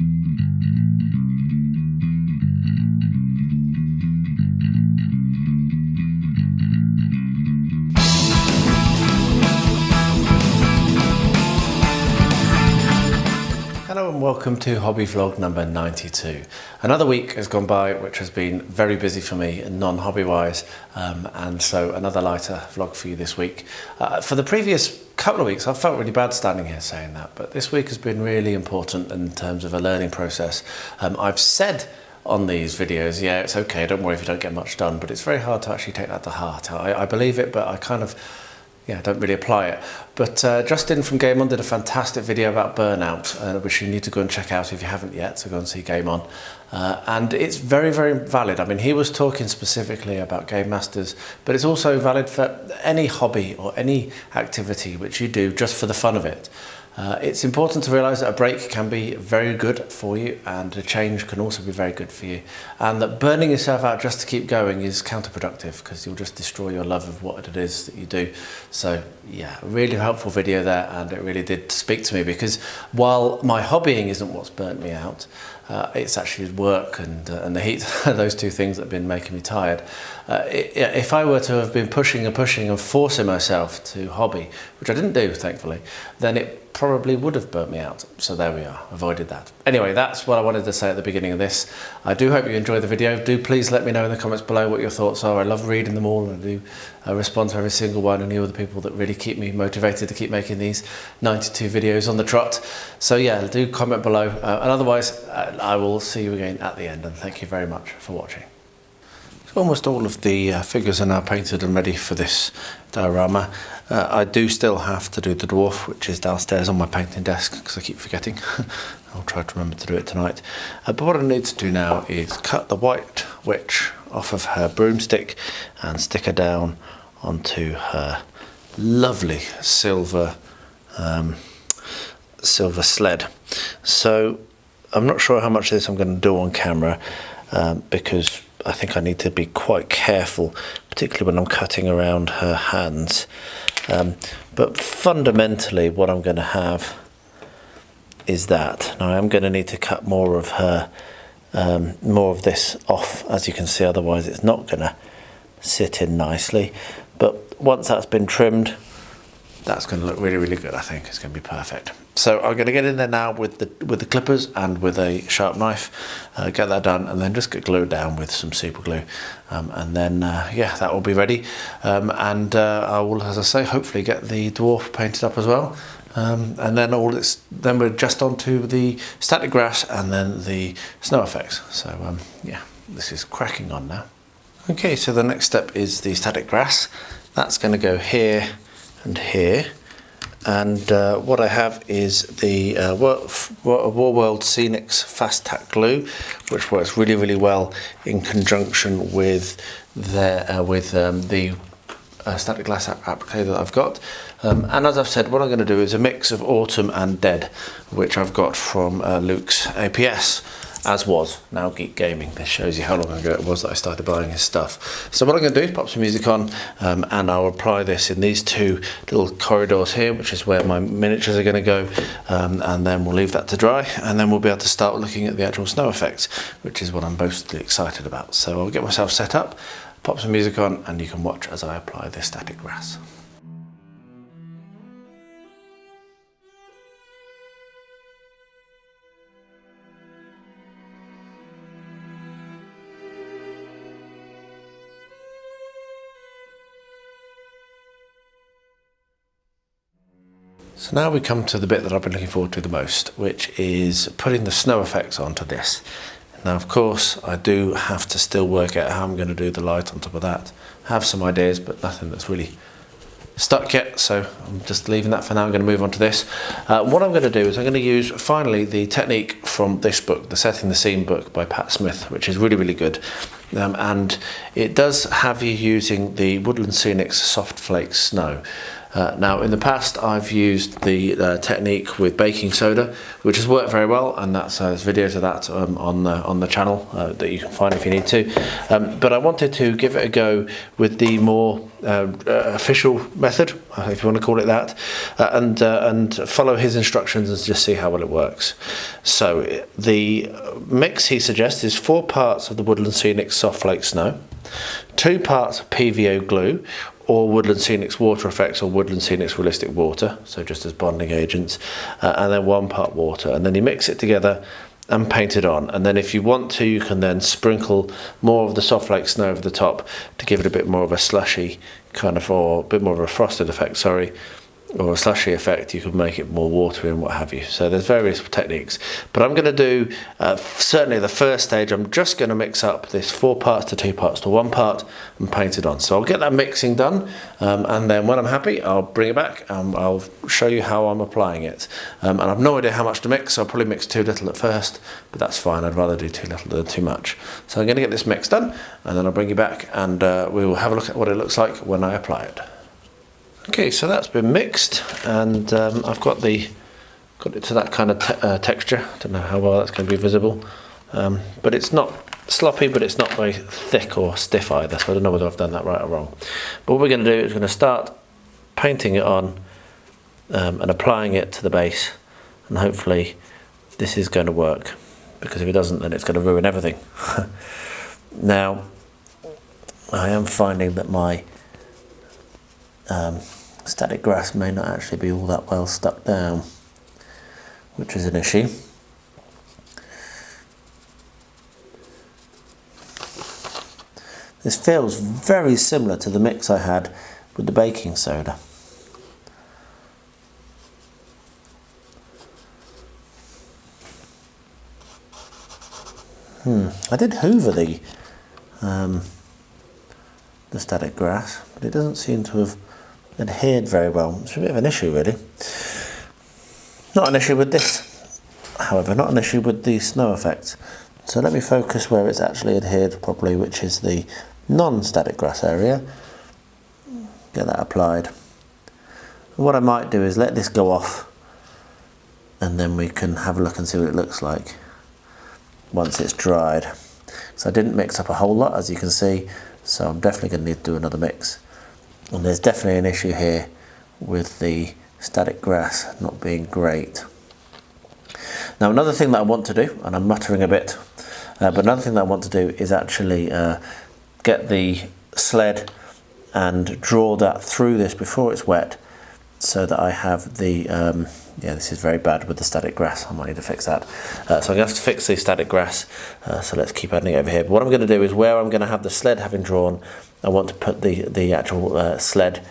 Hello and welcome to hobby vlog number 92. Another week has gone by which has been very busy for me non-hobby wise, and so another lighter vlog for you this week. For the previous couple of weeks I felt really bad standing here saying that, but this week has been really important in terms of a learning process. I've said on these videos, yeah, it's okay, don't worry if you don't get much done, but it's very hard to actually take that to heart. I believe it, but I kind of don't really apply it. But Justin from Game On did a fantastic video about burnout, which you need to go and check out if you haven't yet, so go and see Game On. And it's very, very valid. I mean, he was talking specifically about Game Masters, but it's also valid for any hobby or any activity which you do just for the fun of it. It's important to realise that a break can be very good for you, and a change can also be very good for you, and that burning yourself out just to keep going is counterproductive because you'll just destroy your love of what it is that you do. So yeah, really helpful video there, and it really did speak to me, because while my hobbying isn't what's burnt me out, it's actually work and the heat, those two things that have been making me tired. If I were to have been pushing and forcing myself to hobby, which I didn't do thankfully, then it probably would have burnt me out. So there we are, avoided that. Anyway, that's what I wanted to say at the beginning of this. I do hope you enjoyed the video. Do please let me know in the comments below what your thoughts are. I love reading them all, and I do respond to every single one, and you are the people that really keep me motivated to keep making these 92 videos on the trot. So yeah, do comment below, and otherwise I will see you again at the end, and thank you very much for watching. So almost all of the figures are now painted and ready for this diorama. I do still have to do the dwarf, which is downstairs on my painting desk because I keep forgetting. I'll try to remember to do it tonight. But what I need to do now is cut the white witch off of her broomstick and stick her down onto her lovely silver sled. So I'm not sure how much of this I'm going to do on camera, because I think I need to be quite careful, particularly when I'm cutting around her hands. But fundamentally what I'm going to have is that. Now I am going to need to cut more of her, more of this off, as you can see, otherwise it's not going to sit in nicely. But once that's been trimmed, that's going to look really, really good. I think it's going to be perfect. So I'm going to get in there now with the clippers and with a sharp knife, get that done, and then just get glued down with some super glue, and then yeah, that will be ready. And I will, as I say, hopefully get the dwarf painted up as well. And then then we're just onto the static grass and then the snow effects. So yeah, this is cracking on now. Okay, so the next step is the static grass. That's going to go here and here, and what I have is the Warworld Scenics Fast Tack glue, which works really, really well in conjunction with the static glass applicator that I've got. And as I've said, what I'm going to do is a mix of Autumn and Dead, which I've got from Luke's APS, as was Now Geek Gaming. This shows you how long ago it was that I started buying his stuff. So what I'm going to do is pop some music on, and I'll apply this in these two little corridors here, which is where my miniatures are going to go, and then we'll leave that to dry, and then we'll be able to start looking at the actual snow effects, which is what I'm mostly excited about. So I'll get myself set up, pop some music on, and you can watch as I apply this static grass. So now we come to the bit that I've been looking forward to the most, which is putting the snow effects onto this. Now of course I do have to still work out how I'm going to do the light on top of that. I have some ideas, but nothing that's really stuck yet, so I'm just leaving that for now. I'm going to move on to this. What I'm going to do is I'm going to use finally the technique from this book, the Setting the Scene book by Pat Smith, which is really, really good. And it does have you using the Woodland Scenics Soft Flake Snow. Now in the past I've used the technique with baking soda, which has worked very well, and there's videos of that on the channel that you can find if you need to. But I wanted to give it a go with the more official method, if you want to call it that, and follow his instructions and just see how well it works. So the mix he suggests is 4 parts of the Woodland Scenic Soft Flake Snow, 2 parts of PVO glue, or Woodland Scenic's Water Effects, or Woodland Scenic's Realistic Water, so just as bonding agents, and then 1 part water, and then you mix it together and paint it on. And then if you want to, you can then sprinkle more of the soft flake snow over the top to give it a bit more of a slushy kind of, or a bit more of a frosted effect, sorry, or a slushy effect. You could make it more watery and what have you. So there's various techniques, but I'm going to do certainly the first stage. I'm just going to mix up this 4 parts to 2 parts to 1 part and paint it on. So I'll get that mixing done, and then when I'm happy I'll bring it back and I'll show you how I'm applying it. And I've no idea how much to mix, so I'll probably mix too little at first, but that's fine. I'd rather do too little than too much. So I'm going to get this mix done, and then I'll bring you back and we will have a look at what it looks like when I apply it. Okay, so that's been mixed, and I've got it to that kind of texture. Don't know how well that's going to be visible, but it's not sloppy, but it's not very thick or stiff either, so I don't know whether I've done that right or wrong. But what we're going to do is we're going to start painting it on and applying it to the base, and hopefully this is going to work, because if it doesn't, then it's going to ruin everything. Now, I am finding that my static grass may not actually be all that well stuck down, which is an issue. This feels very similar to the mix I had with the baking soda. I did hoover the static grass, but it doesn't seem to have adhered very well. It's a bit of an issue, really. Not an issue with this, however, not an issue with the snow effect. So let me focus where it's actually adhered properly, which is the non-static grass area. Get that applied. And what I might do is let this go off, and then we can have a look and see what it looks like once it's dried. So I didn't mix up a whole lot, as you can see, so I'm definitely going to need to do another mix. And there's definitely an issue here with the static grass not being great. Now another thing that I want to do, and I'm muttering a bit, but another thing that I want to do is actually get the sled and draw that through this before it's wet, so that I have the, yeah, this is very bad with the static grass. I might need to fix that. So I'm going to have to fix the static grass, so let's keep adding it over here. But what I'm going to do is, where I'm going to have the sled having drawn, I want to put the actual sled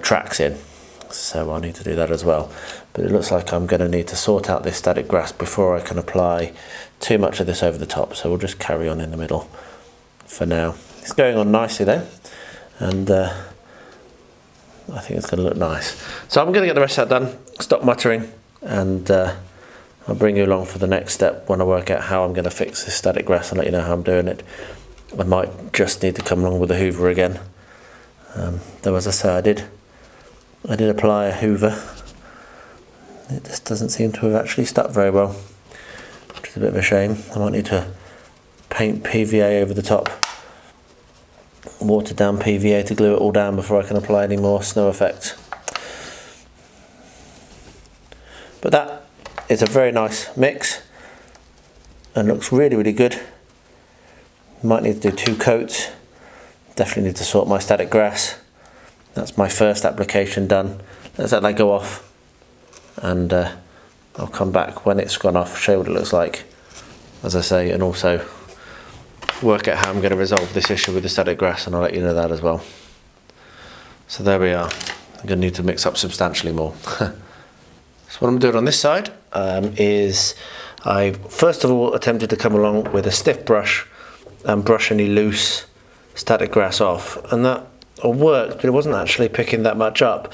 tracks in. So I'll need to do that as well. But it looks like I'm going to need to sort out this static grass before I can apply too much of this over the top. So we'll just carry on in the middle for now. It's going on nicely though, and I think it's going to look nice. So I'm going to get the rest of that done, stop muttering, and I'll bring you along for the next step when I work out how I'm going to fix this static grass and let you know how I'm doing it. I might just need to come along with the hoover again. Though, as I say, I did apply a hoover. It just doesn't seem to have actually stuck very well, which is a bit of a shame. I might need to paint PVA over the top, watered down PVA to glue it all down before I can apply any more snow effects. But that is a very nice mix and looks really, really good. Might need to do 2 coats. Definitely need to sort my static grass. That's my first application done. Let's let that go off, and I'll come back when it's gone off, show you what it looks like, as I say, and also work out how I'm going to resolve this issue with the static grass, and I'll let you know that as well. So there we are. I'm going to need to mix up substantially more. So what I'm doing on this side is I first of all attempted to come along with a stiff brush and brush any loose static grass off, and that worked, but it wasn't actually picking that much up,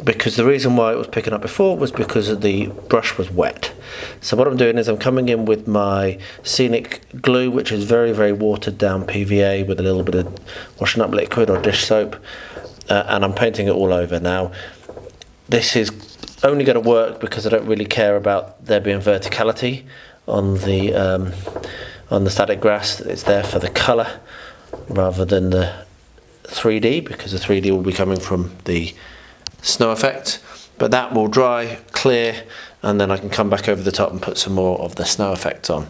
because the reason why it was picking up before was because the brush was wet. So what I'm doing is I'm coming in with my scenic glue, which is very, very watered down PVA with a little bit of washing up liquid or dish soap, and I'm painting it all over. Now this is only going to work because I don't really care about there being verticality on the static grass. It's there for the colour rather than the 3D, because the 3D will be coming from the snow effect. But that will dry, clear, and then I can come back over the top and put some more of the snow effects on.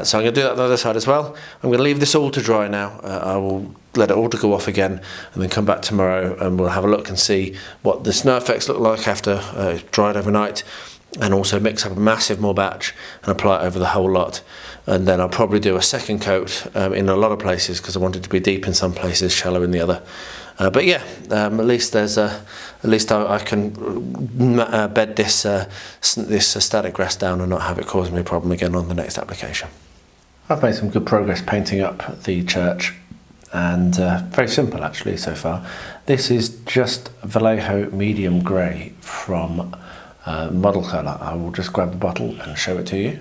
So I'm going to do that on the other side as well. I'm going to leave this all to dry now. I will let it all to go off again and then come back tomorrow and we'll have a look and see what the snow effects look like after it's dried overnight, and also mix up a massive more batch and apply it over the whole lot. And then I'll probably do a second coat in a lot of places, because I want it to be deep in some places, shallow in the other. But yeah, at least I can bed this static grass down and not have it causing me a problem again on the next application. I've made some good progress painting up the church, and very simple actually so far. This is just Vallejo medium grey from model colour. I will just grab a bottle and show it to you.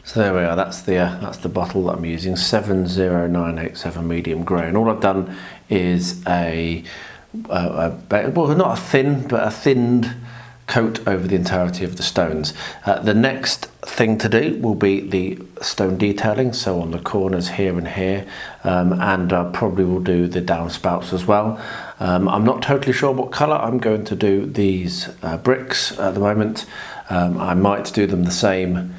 So there we are, that's the bottle that I'm using, 70987 medium grey, and all I've done is well, not a thin, but a thinned coat over the entirety of the stones. The next thing to do will be the stone detailing, so on the corners here and here, and I probably will do the downspouts as well. I'm not totally sure what colour I'm going to do these bricks at the moment. I might do them the same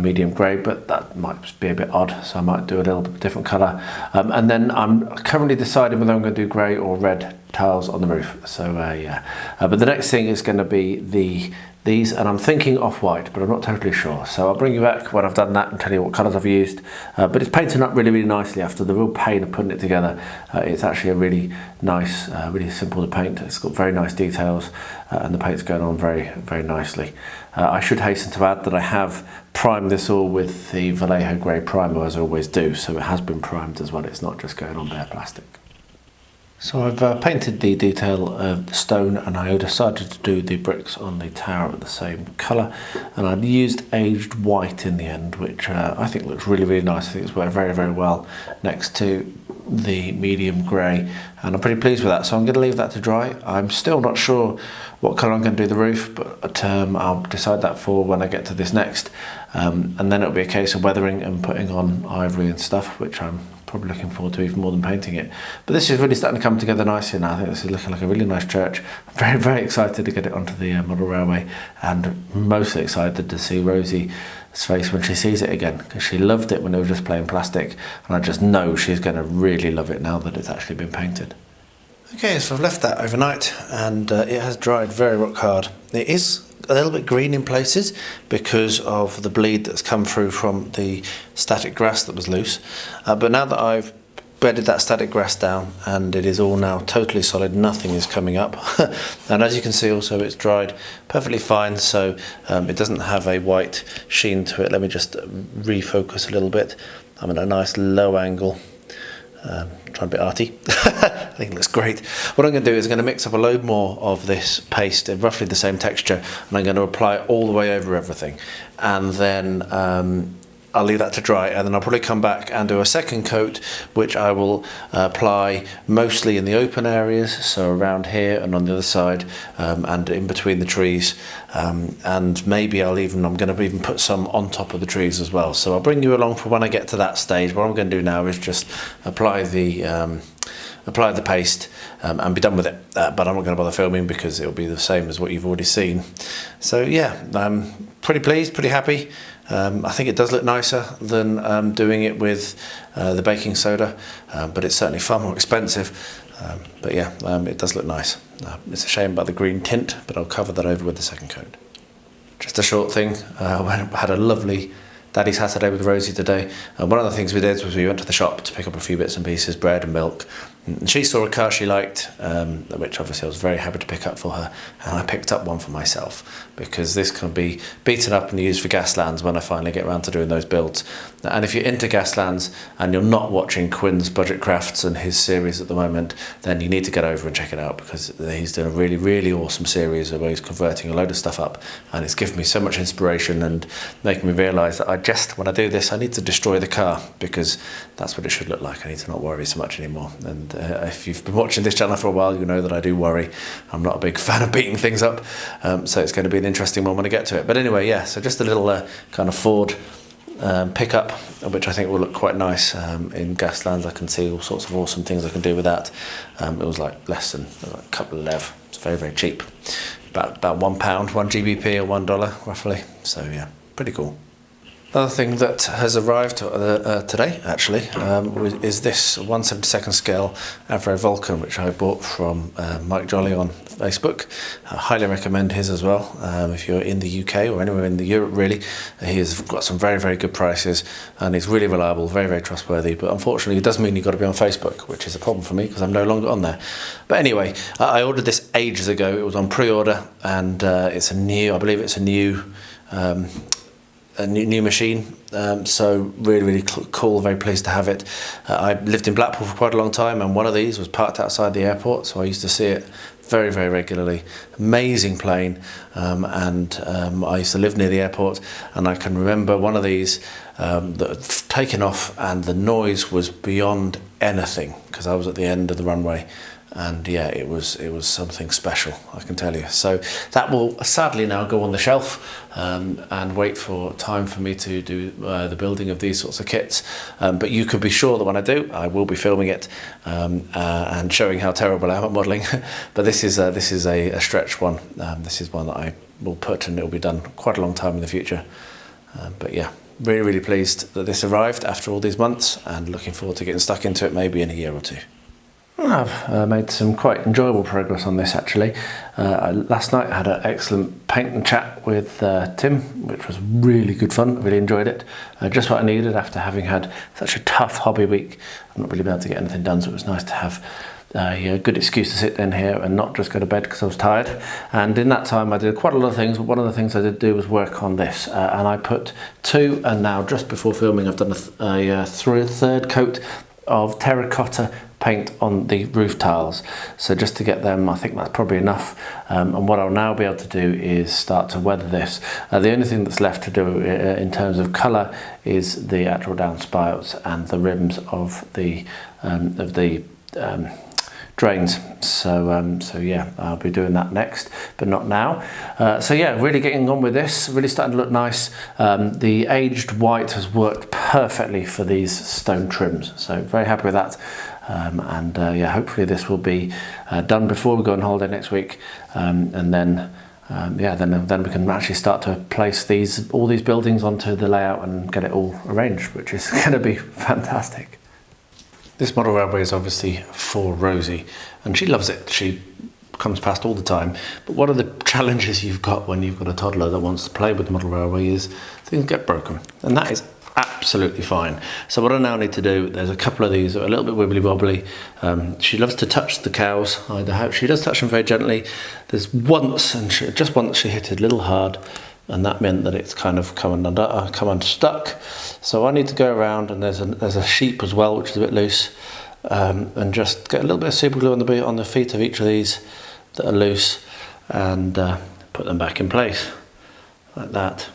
medium grey, but that might be a bit odd, so I might do a little bit different colour. And then I'm currently deciding whether I'm going to do grey or red tiles on the roof. So yeah, but the next thing is going to be these, and I'm thinking off-white, but I'm not totally sure. So I'll bring you back when I've done that and tell you what colours I've used. But it's painting up really, really nicely after the real pain of putting it together. It's actually a really nice, really simple to paint. It's got very nice details, and the paint's going on very, very nicely. I should hasten to add that I have primed this all with the Vallejo grey primer, as I always do, so it has been primed as well. It's not just going on bare plastic. So I've painted the detail of the stone, and I decided to do the bricks on the tower of the same colour, and I've used aged white in the end, which I think looks really, really nice. I think it's worked very, very well next to the medium grey, and I'm pretty pleased with that. So I'm going to leave that to dry. I'm still not sure what colour I'm going to do the roof, but I'll decide that for when I get to this next, and then it'll be a case of weathering and putting on ivory and stuff, which I'm probably looking forward to even more than painting it. But this is really starting to come together nicely now. I think this is looking like a really nice church. I'm very, very excited to get it onto the model railway, and mostly excited to see Rosie's face when she sees it again, because she loved it when it was just plain plastic, and I just know she's going to really love it now that it's actually been painted. Okay, so I've left that overnight, and it has dried very rock hard. It is a little bit green in places because of the bleed that's come through from the static grass that was loose, but now that I've bedded that static grass down and it is all now totally solid, nothing is coming up. And as you can see also, it's dried perfectly fine, so it doesn't have a white sheen to it. Let me just refocus a little bit. I'm at a nice low angle. Trying to be arty. I think it looks great. What I'm going to do is I'm going to mix up a load more of this paste, roughly the same texture, and I'm going to apply it all the way over everything, and then I'll leave that to dry, and then I'll probably come back and do a second coat, which I will apply mostly in the open areas, so around here and on the other side, and in between the trees, and maybe I'm going to even put some on top of the trees as well. So I'll bring you along for when I get to that stage. What I'm going to do now is just apply the paste and be done with it, but I'm not going to bother filming because it'll be the same as what you've already seen. So yeah, I'm pretty pleased, pretty happy. I think it does look nicer than doing it with the baking soda, but it's certainly far more expensive. But yeah, it does look nice. It's a shame about the green tint, but I'll cover that over with the second coat. Just a short thing, I had a lovely Daddy Saturday with Rosie today. One of the things we did was we went to the shop to pick up a few bits and pieces, bread and milk. And she saw a car she liked, which obviously I was very happy to pick up for her, and I picked up one for myself because this can be beaten up and used for Gaslands when I finally get around to doing those builds. And if you're into Gaslands and you're not watching Quinn's Budget Crafts and his series at the moment, then you need to get over and check it out, because he's done a really, really awesome series where he's converting a load of stuff up, and it's given me so much inspiration and making me realise that when I do this, I need to destroy the car, because that's what it should look like. I need to not worry so much anymore, and if you've been watching this channel for a while, you know that I do worry. I'm not a big fan of beating things up, so it's going to be an interesting one when I get to it. But anyway, yeah, so just a little kind of Ford pickup, which I think will look quite nice in Gaslands. I can see all sorts of awesome things I can do with that. It was like less than like a couple of lev. It's very, very cheap. About £1, 1 GBP or $1 roughly. So yeah, pretty cool. Another thing that has arrived today, actually, is this 1/72 scale Avro Vulcan, which I bought from Mike Jolly on Facebook. I highly recommend his as well. If you're in the UK or anywhere in Europe, really, he has got some very, very good prices, and he's really reliable, very, very trustworthy. But unfortunately, it does mean you've got to be on Facebook, which is a problem for me because I'm no longer on there. But anyway, I ordered this ages ago. It was on pre-order, and it's a new, I believe it's a new machine, so really, really cool. Very pleased to have it. I lived in Blackpool for quite a long time, and one of these was parked outside the airport, so I used to see it very, very regularly. Amazing plane, and I used to live near the airport, and I can remember one of these that had taken off, and the noise was beyond anything because I was at the end of the runway. And yeah, it was something special, I can tell you. So that will sadly now go on the shelf and wait for time for me to do the building of these sorts of kits. But you can be sure that when I do, I will be filming it and showing how terrible I am at modelling. But this is a stretch one. This is one that I will put, and it will be done quite a long time in the future. But yeah, really, really pleased that this arrived after all these months, and looking forward to getting stuck into it maybe in a year or two. I've made some quite enjoyable progress on this, actually. Last night I had an excellent paint and chat with Tim, which was really good fun. Really enjoyed it. Just what I needed after having had such a tough hobby week. I've not really been able to get anything done, so it was nice to have a good excuse to sit in here and not just go to bed because I was tired. And in that time I did quite a lot of things, but one of the things I did do was work on this, and I put 2, and now just before filming I've done a third coat of terracotta paint on the roof tiles. So just to get them, I think that's probably enough. And what I'll now be able to do is start to weather this. The only thing that's left to do in terms of colour is the actual downspouts and the rims of the drains. So yeah, I'll be doing that next, but not now. So yeah, really getting on with this, really starting to look nice. The aged white has worked perfectly for these stone trims, so very happy with that. Yeah, hopefully this will be done before we go on holiday next week, and then yeah, then we can actually start to place all these buildings onto the layout and get it all arranged, which is going to be fantastic. This model railway is obviously for Rosie, and she loves it. She comes past all the time. But one of the challenges you've got when you've got a toddler that wants to play with the model railway is things get broken, and that is absolutely fine. So what I now need to do, there's a couple of these that are a little bit wibbly wobbly. She loves to touch the cows. She does touch them very gently. There's once, and just once she hit it a little hard, and that meant that it's kind of come unstuck. So I need to go around, and there's a sheep as well, which is a bit loose, and just get a little bit of super glue on the feet of each of these that are loose, and put them back in place like that.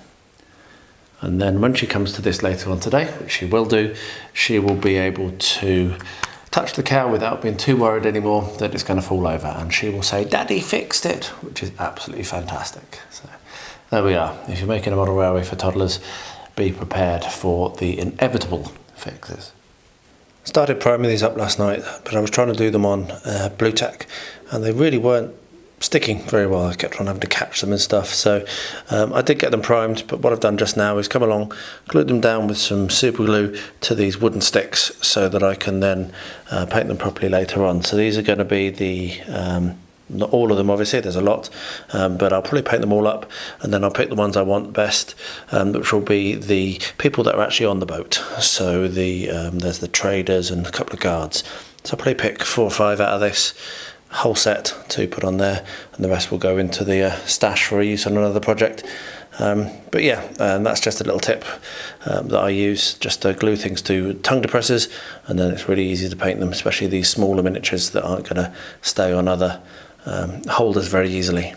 And then when she comes to this later on today, which she will do, she will be able to touch the cow without being too worried anymore that it's going to fall over, and she will say, "Daddy fixed it," which is absolutely fantastic. So there we are. If you're making a model railway for toddlers, be prepared for the inevitable fixes. Started priming these up last night, but I was trying to do them on blue tack, and they really weren't sticking very well. I kept on having to catch them and stuff, so I did get them primed, but what I've done just now is come along, glued them down with some super glue to these wooden sticks so that I can then paint them properly later on. So these are going to be the not all of them, obviously, there's a lot, but I'll probably paint them all up, and then I'll pick the ones I want best, which will be the people that are actually on the boat. So there's the traders and a couple of guards. So I'll probably pick 4 or 5 out of this whole set to put on there, and the rest will go into the stash for use on another project. But yeah, and that's just a little tip that I use just to glue things to tongue depressors, and then it's really easy to paint them, especially these smaller miniatures that aren't going to stay on other holders very easily.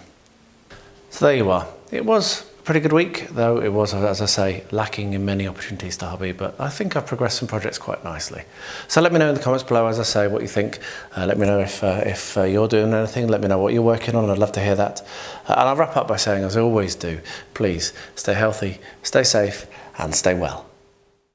So there you are. It was pretty good week, though it was, as I say, lacking in many opportunities to hobby, but I think I've progressed some projects quite nicely. So let me know in the comments below, as I say, what you think. Let me know if you're doing anything. Let me know what you're working on. I'd love to hear that. And I'll wrap up by saying, as I always do, please stay healthy, stay safe, and stay well.